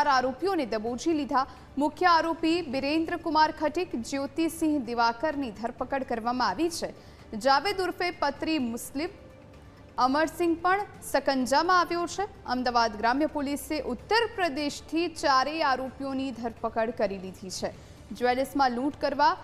આરોપીઓને દબોચી લીધા। મુખ્ય આરોપી બિરેન્દ્ર કુમાર ખટીક, જ્યોતિસિંહ દિવાકરની ધરપકડ કરવામાં આવી છે। જાવેદ ઉર્ફે પત્રી મુસ્લિમ અમરસિંહ પણ સકંજામાં આવ્યો છે। અમદાવાદ ગ્રામ્ય પોલીસે ઉત્તર પ્રદેશથી ચારેય આરોપીઓની ધરપકડ કરી લીધી છે। જ્વેલર્સમાં લૂંટ કરવા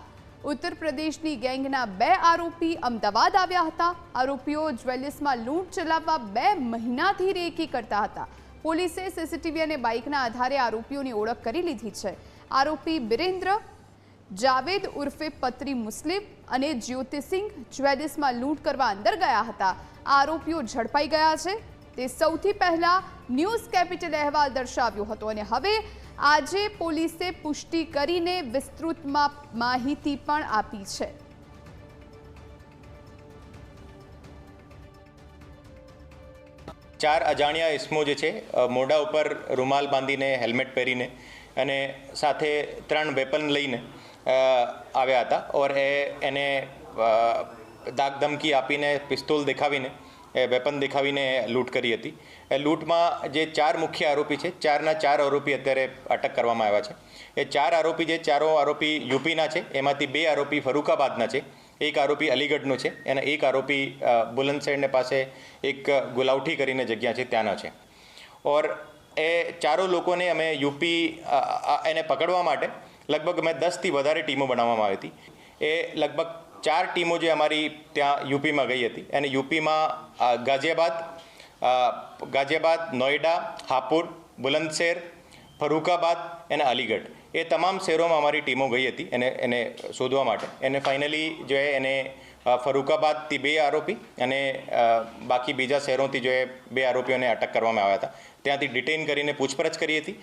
ઉત્તર પ્રદેશની ગેંગના 2 આરોપી અમદાવાદ આવ્યા હતા। આરોપીઓ જ્વેલર્સમાં લૂંટ ચલાવવા 2 મહિનાથી રેકી કરતા હતા। પોલીસે સીસીટીવી અને બાઇકના આધારે આરોપીઓની ઓળખ કરી લીધી છે। આરોપી બિરેન્દ્ર, જાવેદ ઉર્ફે પત્રી મુસ્લિમ અને જ્યોતિસિંહ જ્વેલર્સમાં લૂંટ કરવા અંદર ગયા હતા। આરોપીઓ ઝડપાઈ ગયા છે। તે સૌથી પહેલા ન્યૂઝ કેપિટલ અહેવાલ દર્શાવ્યો હતો અને હવે આજે પોલીસે પુષ્ટિ કરીને વિસ્તૃતમાં માહિતી પણ આપી છે। चार अजाण्या इस्मो जे छे मोढा पर रूमाल बांधीने हेल्मेट पहेरीने अने साथे 3 वेपन लईने आव्या हता और एने दागधमकी आपीने पिस्तोल देखावीने वेपन देखावीने लूंट करी हती। लूंटमां जे 4 मुख्य आरोपी छे, 4 आरोपी अत्यारे अटक करवामां आव्या छे। ए 4 आरोपी जे चारो आरोपी यूपीना छे, एमांथी 2 आरोपी फरूखाबादना छे, एक आरोपी अलीगढ़नो छे અને એક આરોપી બુલંદશહેરને પાસે એક ગુલાવઠી કરીને જગ્યા છે ત્યાંનો છે। ઓર એ ચારો લોકોને અમે યુપી એને પકડવા માટે લગભગ અમે 10થી વધારે ટીમો બનાવવામાં આવી હતી। એ લગભગ 4 ટીમો જે અમારી ત્યાં યુપીમાં ગઈ હતી અને યુપીમાં ગાઝિયાબાદ, નોઈડા, હાપુર, બુલંદશહેર, ફરૂખાબાદ અને અલીગઢ એ તમામ શહેરોમાં અમારી ટીમો ગઈ હતી એને શોધવા માટે। એને ફાઇનલી જો એને ફરૂખાબાદથી 2 આરોપી અને બાકી બીજા શહેરોથી જો 2 આરોપીઓને અટક કરવામાં આવ્યા હતા। ત્યાંથી ડિટેઇન કરીને પૂછપરછ કરી હતી